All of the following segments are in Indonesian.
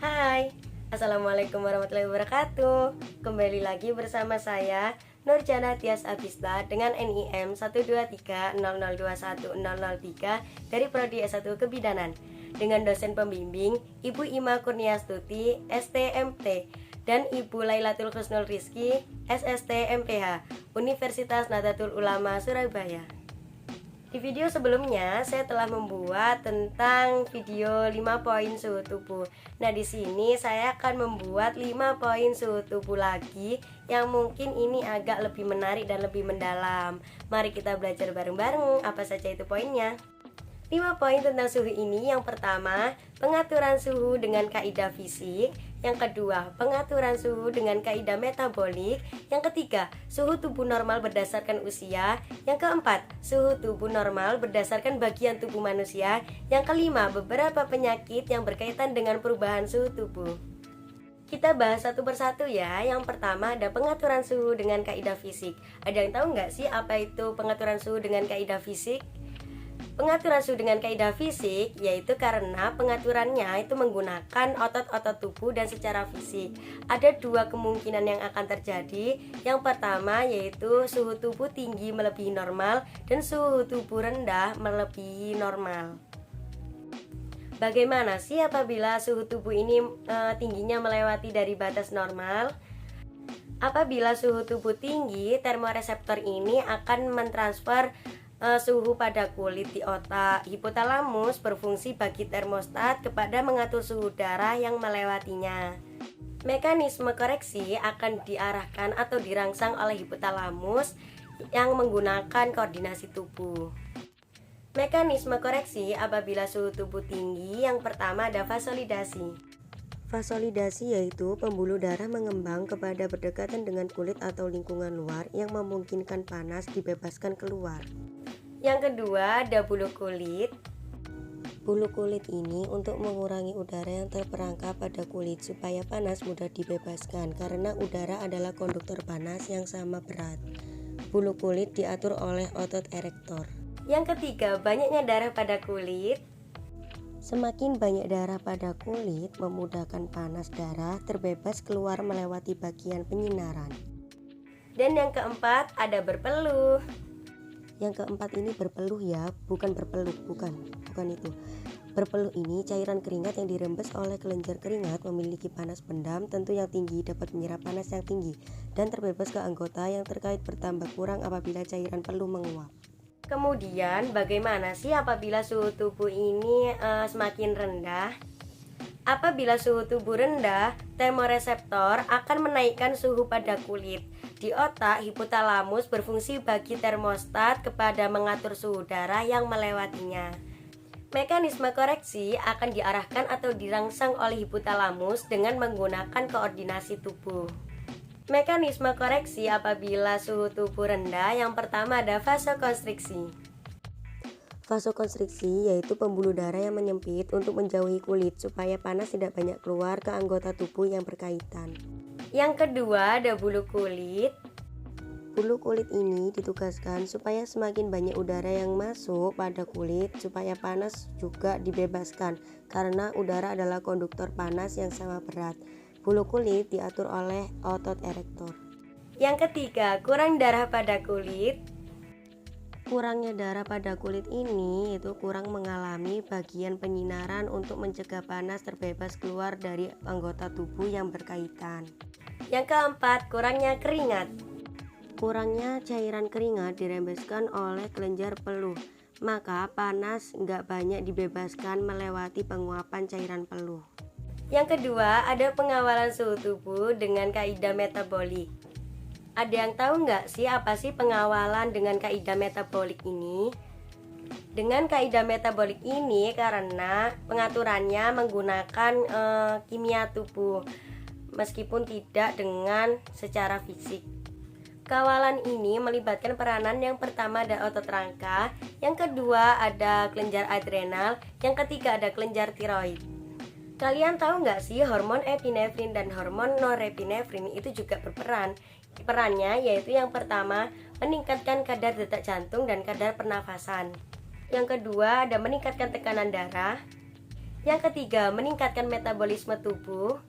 Hai, Assalamualaikum warahmatullahi wabarakatuh. Kembali lagi bersama saya Nurjana Tias Abista dengan NIM 12300210003 dari Prodi S1 Kebidanan, dengan dosen pembimbing Ibu Ima Kurniastuti STMT dan Ibu Lailatul Husnul Rizki SST MPH Universitas Nahdlatul Ulama Surabaya. Di video sebelumnya saya telah membuat tentang video 5 poin suhu tubuh. Nah, di sini saya akan membuat 5 poin suhu tubuh lagi yang mungkin ini agak lebih menarik dan lebih mendalam. Mari kita belajar bareng-bareng apa saja itu poinnya. 5 poin tentang suhu ini. Yang pertama, pengaturan suhu dengan kaidah fisik. Yang kedua, pengaturan suhu dengan kaidah metabolik. Yang ketiga, suhu tubuh normal berdasarkan usia. Yang keempat, suhu tubuh normal berdasarkan bagian tubuh manusia. Yang kelima, beberapa penyakit yang berkaitan dengan perubahan suhu tubuh. Kita bahas satu persatu ya. Yang pertama ada pengaturan suhu dengan kaidah fisik. Ada yang tahu nggak sih apa itu pengaturan suhu dengan kaidah fisik? Pengaturan suhu dengan kaidah fisik yaitu karena pengaturannya itu menggunakan otot-otot tubuh dan secara fisik. Ada dua kemungkinan yang akan terjadi. Yang pertama yaitu suhu tubuh tinggi melebihi normal dan suhu tubuh rendah melebihi normal. Bagaimana sih apabila suhu tubuh ini tingginya melewati dari batas normal? Apabila suhu tubuh tinggi, termoreseptor ini akan mentransfer suhu pada kulit di otak. Hipotalamus berfungsi bagi termostat kepada mengatur suhu darah yang melewatinya. Mekanisme koreksi akan diarahkan atau dirangsang oleh hipotalamus yang menggunakan koordinasi tubuh. Mekanisme koreksi apabila suhu tubuh tinggi, yang pertama ada vasolidasi. Vasolidasi yaitu pembuluh darah mengembang kepada berdekatan dengan kulit atau lingkungan luar yang memungkinkan panas dibebaskan keluar. Yang kedua ada bulu kulit. Bulu kulit ini untuk mengurangi udara yang terperangkap pada kulit supaya panas mudah dibebaskan karena udara adalah konduktor panas yang sama berat. Bulu kulit diatur oleh otot erektor. Yang ketiga, banyaknya darah pada kulit. Semakin banyak darah pada kulit memudahkan panas darah terbebas keluar melewati bagian penyinaran. Dan yang keempat ada berpeluh. Yang keempat ini berpeluh ya, bukan berpeluk, bukan itu. Berpeluh ini cairan keringat yang dirembes oleh kelenjar keringat memiliki panas pendam tentu yang tinggi dapat menyerap panas yang tinggi dan terbebas ke anggota yang terkait bertambah kurang apabila cairan peluh menguap. Kemudian bagaimana sih apabila suhu tubuh ini semakin rendah? Apabila suhu tubuh rendah, termoreseptor akan menaikkan suhu pada kulit. Di otak, hipotalamus berfungsi bagi termostat kepada mengatur suhu darah yang melewatinya. Mekanisme koreksi akan diarahkan atau dirangsang oleh hipotalamus dengan menggunakan koordinasi tubuh. Mekanisme koreksi apabila suhu tubuh rendah, yang pertama ada vasokonstriksi. Vasokonstriksi yaitu pembuluh darah yang menyempit untuk menjauhi kulit supaya panas tidak banyak keluar ke anggota tubuh yang berkaitan. Yang kedua ada bulu kulit. Bulu kulit ini ditugaskan supaya semakin banyak udara yang masuk pada kulit supaya panas juga dibebaskan karena udara adalah konduktor panas yang sama berat. Bulu kulit diatur oleh otot erektor. Yang ketiga, kurang darah pada kulit. Kurangnya darah pada kulit ini itu kurang mengalami bagian penyinaran untuk mencegah panas terbebas keluar dari anggota tubuh yang berkaitan. Yang keempat, kurangnya keringat. Kurangnya cairan keringat dirembeskan oleh kelenjar peluh, maka panas nggak banyak dibebaskan melewati penguapan cairan peluh. Yang kedua, ada pengawalan suhu tubuh dengan kaidah metabolik. Ada yang tahu nggak sih apa sih pengawalan dengan kaidah metabolik ini? Dengan kaidah metabolik ini karena pengaturannya menggunakan kimia tubuh meskipun tidak dengan secara fisik. Kawalan ini melibatkan peranan yang pertama ada otot rangka, yang kedua ada kelenjar adrenal, yang ketiga ada kelenjar tiroid. Kalian tahu nggak sih hormon epinefrin dan hormon norepinefrin itu juga berperan. Perannya yaitu yang pertama meningkatkan kadar detak jantung dan kadar pernafasan. Yang kedua ada meningkatkan tekanan darah. Yang ketiga, meningkatkan metabolisme tubuh.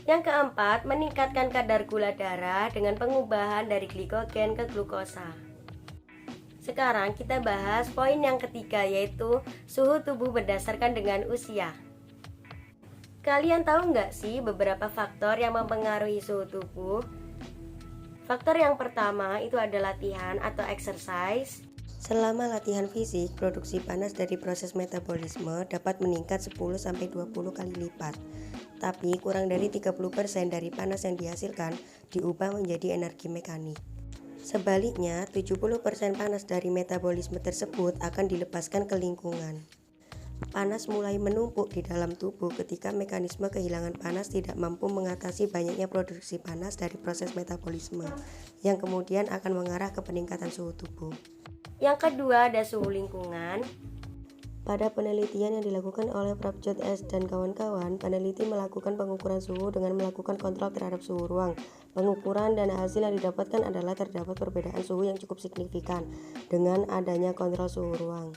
Yang keempat, meningkatkan kadar gula darah dengan pengubahan dari glikogen ke glukosa. Sekarang kita bahas poin yang ketiga, yaitu suhu tubuh berdasarkan dengan usia. Kalian tahu nggak sih beberapa faktor yang mempengaruhi suhu tubuh? Faktor yang pertama itu ada latihan atau exercise. Selama latihan fisik, produksi panas dari proses metabolisme dapat meningkat 10-20 kali lipat. Tapi kurang dari 30% dari panas yang dihasilkan diubah menjadi energi mekanik. Sebaliknya, 70% panas dari metabolisme tersebut akan dilepaskan ke lingkungan. Panas mulai menumpuk di dalam tubuh ketika mekanisme kehilangan panas tidak mampu mengatasi banyaknya produksi panas dari proses metabolisme, yang kemudian akan mengarah ke peningkatan suhu tubuh. Yang kedua ada suhu lingkungan. Pada penelitian yang dilakukan oleh Prabjot S. dan kawan-kawan, peneliti melakukan pengukuran suhu dengan melakukan kontrol terhadap suhu ruang. Pengukuran dan hasil yang didapatkan adalah terdapat perbedaan suhu yang cukup signifikan dengan adanya kontrol suhu ruang.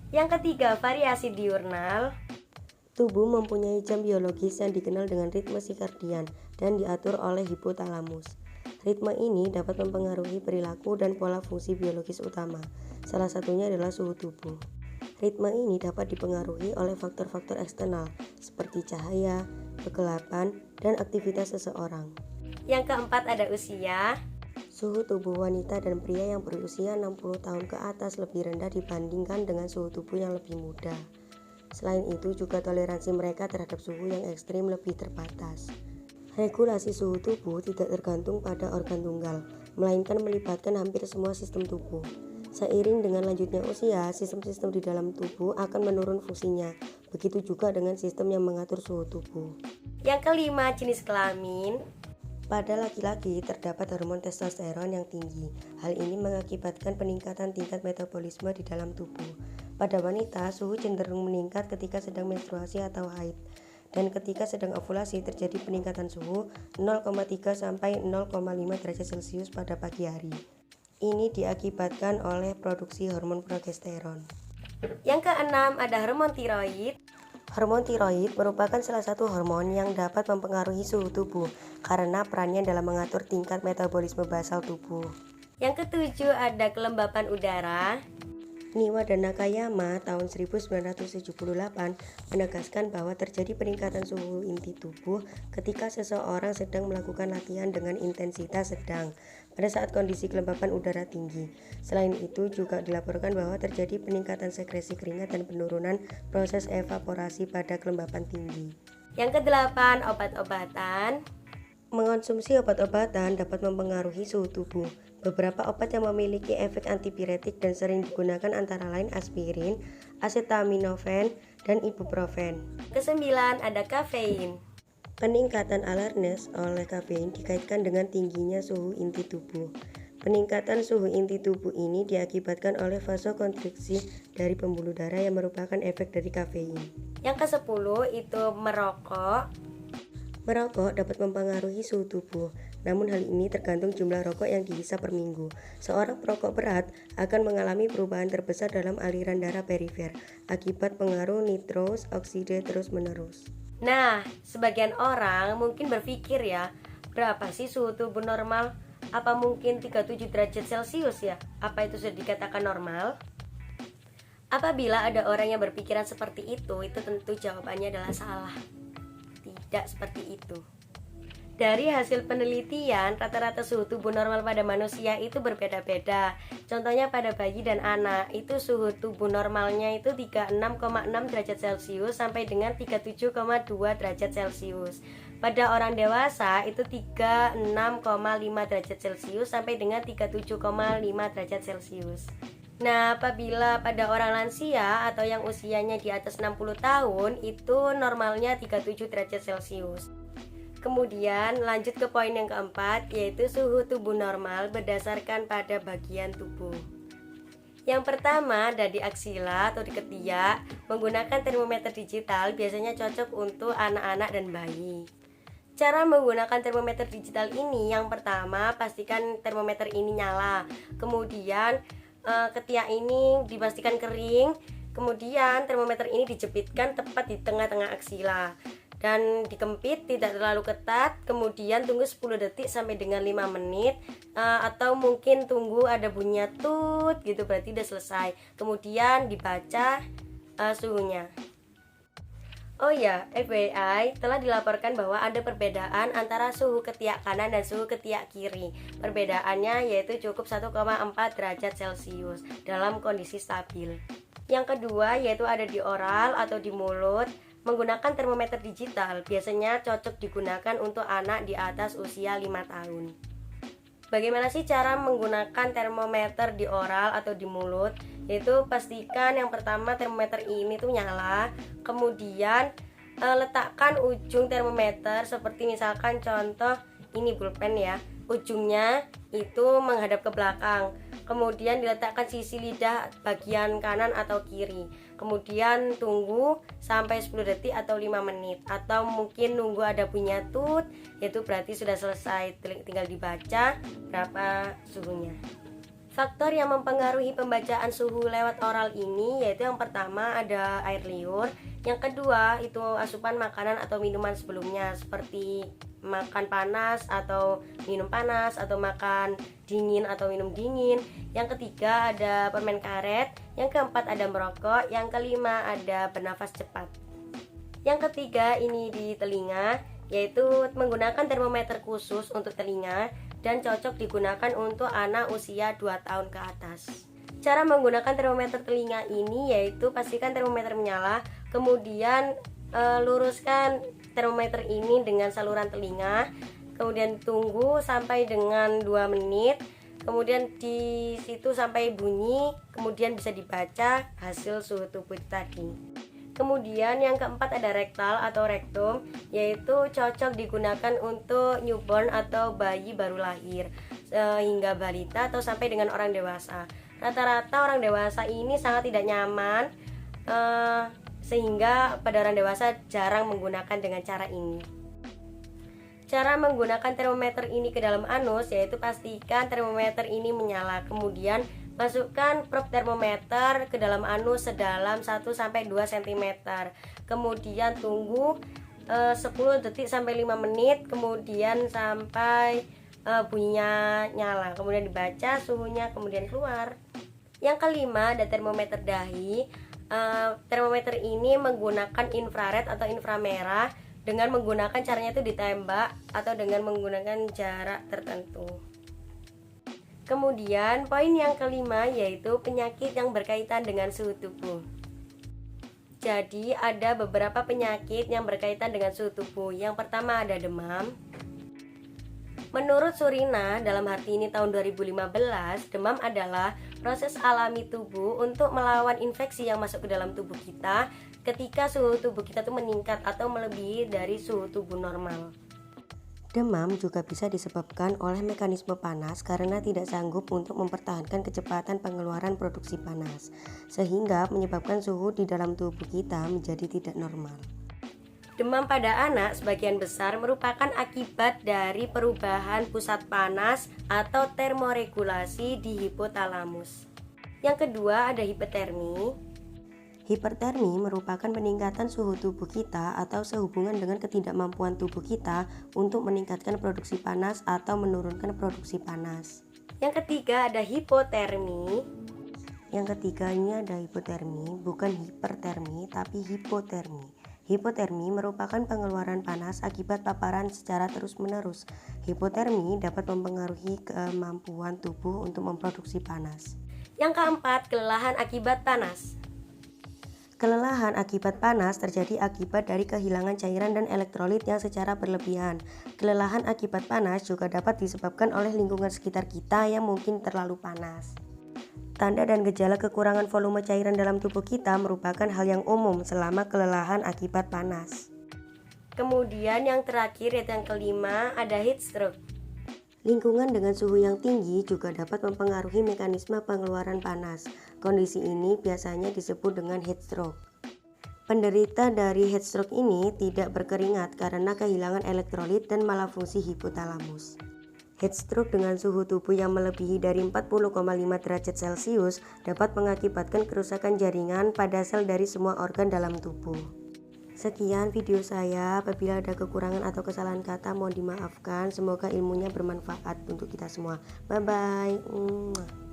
Yang ketiga, variasi diurnal. Tubuh mempunyai jam biologis yang dikenal dengan ritme sirkadian dan diatur oleh hipotalamus. Ritme ini dapat mempengaruhi perilaku dan pola fungsi biologis utama. Salah satunya adalah suhu tubuh. Ritme ini dapat dipengaruhi oleh faktor-faktor eksternal seperti cahaya, kegelapan, dan aktivitas seseorang. Yang keempat ada usia. Suhu tubuh wanita dan pria yang berusia 60 tahun ke atas lebih rendah dibandingkan dengan suhu tubuh yang lebih muda. Selain itu juga toleransi mereka terhadap suhu yang ekstrim lebih terbatas. Regulasi suhu tubuh tidak tergantung pada organ tunggal, melainkan melibatkan hampir semua sistem tubuh. Seiring dengan lanjutnya usia, sistem-sistem di dalam tubuh akan menurun fungsinya. Begitu juga dengan sistem yang mengatur suhu tubuh. Yang kelima, jenis kelamin. Pada laki-laki terdapat hormon testosteron yang tinggi. Hal ini mengakibatkan peningkatan tingkat metabolisme di dalam tubuh. Pada wanita, suhu cenderung meningkat ketika sedang menstruasi atau haid. Dan ketika sedang ovulasi terjadi peningkatan suhu 0,3 sampai 0,5 derajat Celcius pada pagi hari. Ini diakibatkan oleh produksi hormon progesteron. Yang keenam ada hormon tiroid. Hormon tiroid merupakan salah satu hormon yang dapat mempengaruhi suhu tubuh karena perannya dalam mengatur tingkat metabolisme basal tubuh. Yang ketujuh ada kelembapan udara. Niwa dan Nakayama tahun 1978 menegaskan bahwa terjadi peningkatan suhu inti tubuh ketika seseorang sedang melakukan latihan dengan intensitas sedang pada saat kondisi kelembapan udara tinggi. Selain itu juga dilaporkan bahwa terjadi peningkatan sekresi keringat dan penurunan proses evaporasi pada kelembapan tinggi. Yang kedelapan, obat-obatan. Mengonsumsi obat-obatan dapat mempengaruhi suhu tubuh. Beberapa obat yang memiliki efek antipiretik dan sering digunakan antara lain aspirin, acetaminophen, dan ibuprofen. Kesembilan ada kafein. Peningkatan alertness oleh kafein dikaitkan dengan tingginya suhu inti tubuh. Peningkatan suhu inti tubuh ini diakibatkan oleh vasokonstriksi dari pembuluh darah yang merupakan efek dari kafein. Yang ke-10 itu merokok. Merokok dapat mempengaruhi suhu tubuh, namun hal ini tergantung jumlah rokok yang dihisap per minggu. Seorang perokok berat akan mengalami perubahan terbesar dalam aliran darah perifer akibat pengaruh nitrous oksida terus-menerus. Nah, sebagian orang mungkin berpikir ya, berapa sih suhu tubuh normal? Apa mungkin 37 derajat Celcius ya? Apa itu sudah dikatakan normal? Apabila ada orang yang berpikiran seperti itu tentu jawabannya adalah salah. Tidak seperti itu. Dari hasil penelitian, rata-rata suhu tubuh normal pada manusia itu berbeda-beda. Contohnya pada bayi dan anak, itu suhu tubuh normalnya itu 36,6 derajat Celcius sampai dengan 37,2 derajat Celcius. Pada orang dewasa itu 36,5 derajat Celcius sampai dengan 37,5 derajat Celcius. Nah, apabila pada orang lansia atau yang usianya di atas 60 tahun itu normalnya 37 derajat Celcius. Kemudian lanjut ke poin yang keempat, yaitu suhu tubuh normal berdasarkan pada bagian tubuh. Yang pertama ada di aksila atau di ketiak. Menggunakan termometer digital biasanya cocok untuk anak-anak dan bayi. Cara menggunakan termometer digital ini, yang pertama pastikan termometer ini nyala. Kemudian ketiak ini dipastikan kering. Kemudian termometer ini dijepitkan tepat di tengah-tengah aksila dan dikempit tidak terlalu ketat. Kemudian tunggu 10 detik sampai dengan 5 menit, atau mungkin tunggu ada bunyi tut gitu, berarti udah selesai. Kemudian dibaca suhunya. Oh ya, FYI, telah dilaporkan bahwa ada perbedaan antara suhu ketiak kanan dan suhu ketiak kiri. Perbedaannya yaitu cukup 1,4 derajat Celcius dalam kondisi stabil. Yang kedua yaitu ada di oral atau di mulut. Menggunakan termometer digital biasanya cocok digunakan untuk anak di atas usia 5 tahun. Bagaimana sih cara menggunakan termometer di oral atau di mulut? Yaitu pastikan yang pertama termometer ini tuh nyala. Kemudian letakkan ujung termometer seperti misalkan contoh ini pulpen ya. Ujungnya itu menghadap ke belakang. Kemudian diletakkan sisi lidah bagian kanan atau kiri. Kemudian tunggu sampai 10 detik atau 5 menit. Atau mungkin nunggu ada bunyi tut, yaitu berarti sudah selesai. Tinggal dibaca berapa suhunya. Faktor yang mempengaruhi pembacaan suhu lewat oral ini yaitu yang pertama ada air liur. Yang kedua itu asupan makanan atau minuman sebelumnya seperti makan panas atau minum panas, atau makan dingin atau minum dingin. Yang ketiga ada permen karet. Yang keempat ada merokok. Yang kelima ada bernafas cepat. Yang ketiga ini di telinga, yaitu menggunakan termometer khusus untuk telinga dan cocok digunakan untuk anak usia 2 tahun ke atas. Cara menggunakan termometer telinga ini yaitu pastikan termometer menyala, kemudian luruskan termometer ini dengan saluran telinga, kemudian tunggu sampai dengan 2 menit, kemudian di situ sampai bunyi, kemudian bisa dibaca hasil suhu tubuh tadi. Kemudian yang keempat ada rektal atau rektum, yaitu cocok digunakan untuk newborn atau bayi baru lahir hingga balita atau sampai dengan orang dewasa. Rata-rata orang dewasa ini sangat tidak nyaman, sehingga pada orang dewasa jarang menggunakan dengan cara ini. Cara menggunakan termometer ini ke dalam anus yaitu pastikan termometer ini menyala. Kemudian masukkan probe termometer ke dalam anus sedalam 1-2 cm. Kemudian tunggu 10 detik sampai 5 menit, kemudian sampai bunyinya nyala. Kemudian dibaca suhunya, kemudian keluar. Yang kelima ada termometer dahi. Termometer ini menggunakan infrared atau inframerah dengan menggunakan caranya itu ditembak atau dengan menggunakan jarak tertentu. Kemudian poin yang kelima yaitu penyakit yang berkaitan dengan suhu tubuh. Jadi ada beberapa penyakit yang berkaitan dengan suhu tubuh. Yang pertama ada demam. Menurut Surina, dalam Hati Ini tahun 2015, demam adalah proses alami tubuh untuk melawan infeksi yang masuk ke dalam tubuh kita ketika suhu tubuh kita itu meningkat atau melebihi dari suhu tubuh normal. Demam juga bisa disebabkan oleh mekanisme panas karena tidak sanggup untuk mempertahankan kecepatan pengeluaran produksi panas, sehingga menyebabkan suhu di dalam tubuh kita menjadi tidak normal. Demam pada anak sebagian besar merupakan akibat dari perubahan pusat panas atau termoregulasi di hipotalamus. Yang kedua ada hipertermi. Hipertermi merupakan peningkatan suhu tubuh kita atau sehubungan dengan ketidakmampuan tubuh kita untuk meningkatkan produksi panas atau menurunkan produksi panas. Yang ketiga ada hipotermi. Yang ketiga ini ada hipotermi, bukan hipertermi tapi hipotermi. Hipotermi merupakan pengeluaran panas akibat paparan secara terus-menerus. Hipotermi dapat mempengaruhi kemampuan tubuh untuk memproduksi panas. Yang keempat, kelelahan akibat panas. Kelelahan akibat panas terjadi akibat dari kehilangan cairan dan elektrolit yang secara berlebihan. Kelelahan akibat panas juga dapat disebabkan oleh lingkungan sekitar kita yang mungkin terlalu panas. Tanda dan gejala kekurangan volume cairan dalam tubuh kita merupakan hal yang umum selama kelelahan akibat panas. Kemudian yang terakhir yaitu yang kelima ada heat stroke. Lingkungan dengan suhu yang tinggi juga dapat mempengaruhi mekanisme pengeluaran panas. Kondisi ini biasanya disebut dengan heat stroke. Penderita dari heat stroke ini tidak berkeringat karena kehilangan elektrolit dan malafungsi hipotalamus. Heat stroke dengan suhu tubuh yang melebihi dari 40,5 derajat Celcius dapat mengakibatkan kerusakan jaringan pada sel dari semua organ dalam tubuh. Sekian video saya, apabila ada kekurangan atau kesalahan kata mohon dimaafkan. Semoga ilmunya bermanfaat untuk kita semua. Bye bye.